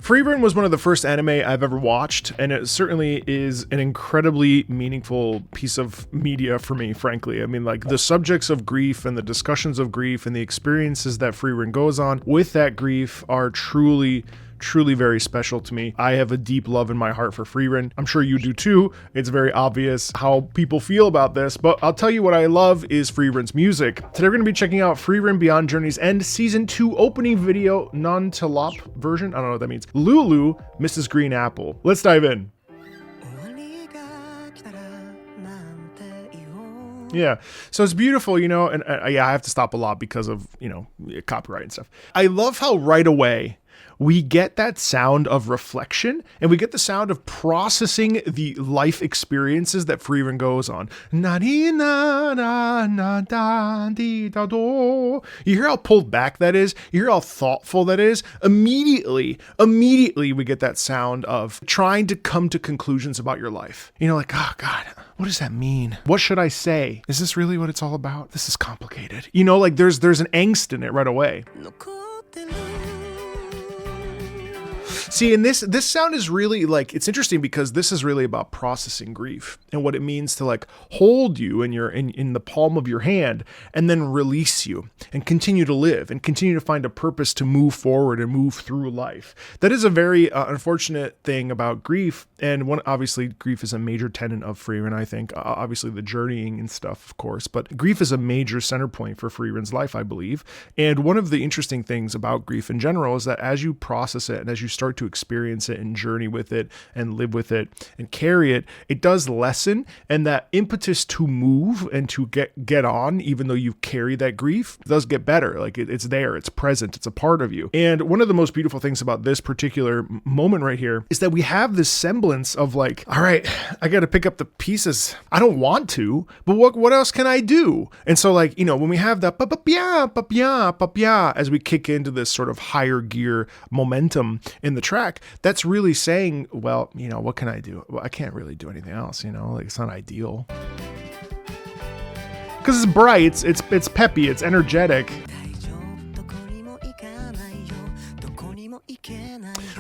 Frieren was one of the first anime I've ever watched, and it certainly is an incredibly meaningful piece of media for me, frankly. I mean, like, the subjects of grief and the discussions of grief and the experiences that Frieren goes on with that grief are truly very special to me. I have a deep love in my heart for Frieren. I'm sure you do too. It's very obvious how people feel about this, but I'll tell you what I love is Frieren's music. Today we're going to be checking out Frieren Beyond Journey's End Season 2 opening video, non-telop version. I don't know what that means. Lulu, Mrs. Green Apple. Let's dive in. Yeah, so it's beautiful, you know, and yeah, I have to stop a lot because of, you know, copyright and stuff. I love how right away we get that sound of reflection, and we get the sound of processing the life experiences that Frieren goes on. You hear how pulled back that is? You hear how thoughtful that is? Immediately, we get that sound of trying to come to conclusions about your life. You know, like, oh God, what does that mean? What should I say? Is this really what it's all about? This is complicated. You know, like there's an angst in it right away. See, and this sound is really like, it's interesting because this is really about processing grief and what it means to like hold you in the palm of your hand and then release you and continue to live and continue to find a purpose to move forward and move through life. That is a very unfortunate thing about grief. And obviously grief is a major tenet of Frieren, I think, obviously the journeying and stuff, of course, but grief is a major center point for Frieren's life, I believe. And one of the interesting things about grief in general is that as you process it and as you start to experience it and journey with it and live with it and carry it, it does lessen, and that impetus to move and to get on, even though you carry that grief, does get better. Like it's there, it's present, it's a part of you. And one of the most beautiful things about this particular moment right here is that we have this semblance of like, all right, I got to pick up the pieces. I don't want to, but what else can I do? And so, like, you know, when we have that as we kick into this sort of higher gear momentum in the track, that's really saying, well, you know, what can I do? Well, I can't really do anything else, you know, like it's not ideal. Because it's bright, it's peppy, it's energetic.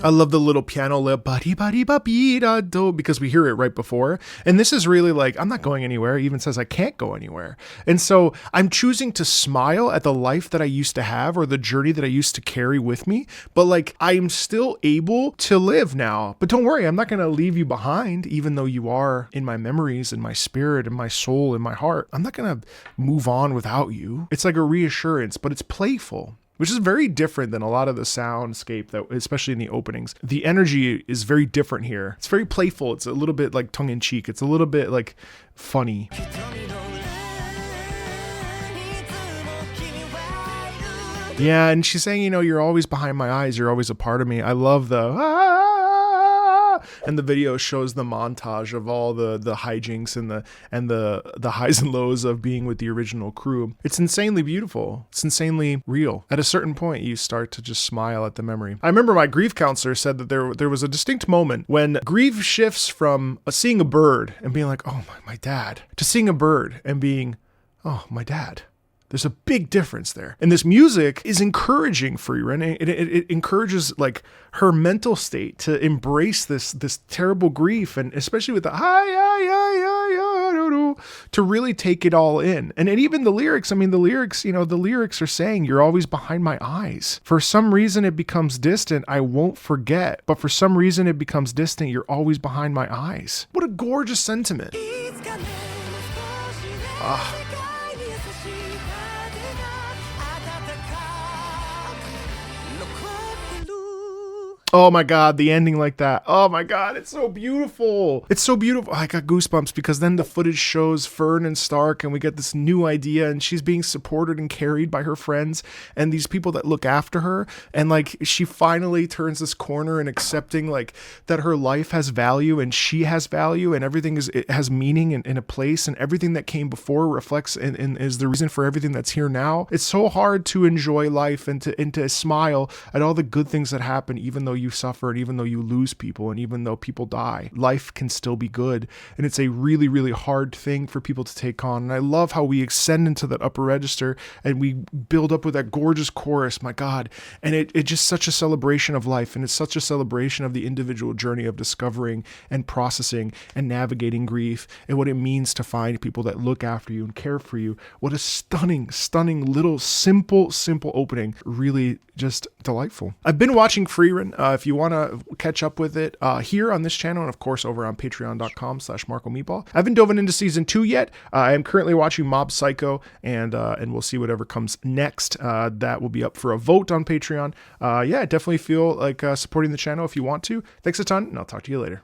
I love the little piano lip, because we hear it right before. And this is really like, I'm not going anywhere. It even says I can't go anywhere. And so I'm choosing to smile at the life that I used to have or the journey that I used to carry with me. But like, I'm still able to live now. But don't worry, I'm not going to leave you behind, even though you are in my memories and my spirit and my soul and my heart. I'm not going to move on without you. It's like a reassurance, but it's playful, which is very different than a lot of the soundscape that, especially in the openings. The energy is very different here. It's very playful. It's a little bit like tongue in cheek. It's a little bit like funny. Yeah, and she's saying, you know, you're always behind my eyes. You're always a part of me. I love the and the video shows the montage of all the hijinks and the highs and lows of being with the original crew. It's insanely beautiful. It's insanely real. At a certain point, you start to just smile at the memory. I remember my grief counselor said that there was a distinct moment when grief shifts from seeing a bird and being like, oh, my dad, to seeing a bird and being, oh, my dad. There's a big difference there. And this music is encouraging Frieren. It encourages like her mental state to embrace this terrible grief, and especially with the to really take it all in. And even the lyrics, I mean, the lyrics are saying, you're always behind my eyes. For some reason it becomes distant, I won't forget. But for some reason it becomes distant, you're always behind my eyes. What a gorgeous sentiment. Oh my God, the ending like that. Oh my God, it's so beautiful. It's so beautiful. I got goosebumps because then the footage shows Fern and Stark, and we get this new idea, and she's being supported and carried by her friends and these people that look after her. And like, she finally turns this corner and accepting like that her life has value and she has value, and everything it has meaning and in a place, and everything that came before reflects and is the reason for everything that's here now. It's so hard to enjoy life and to smile at all the good things that happen, even though you suffer and even though you lose people and even though people die, life can still be good. And it's a really, really hard thing for people to take on. And I love how we ascend into that upper register and we build up with that gorgeous chorus, my God. And it's just such a celebration of life. And it's such a celebration of the individual journey of discovering and processing and navigating grief and what it means to find people that look after you and care for you. What a stunning, stunning little simple opening. Really just delightful. I've been watching Frieren. If you want to catch up with it here on this channel and of course over on patreon.com/MarcoMeatball. I haven't dove into season 2 yet. I am currently watching Mob Psycho and we'll see whatever comes next. That will be up for a vote on Patreon. Yeah, definitely feel like supporting the channel if you want to. Thanks a ton and I'll talk to you later.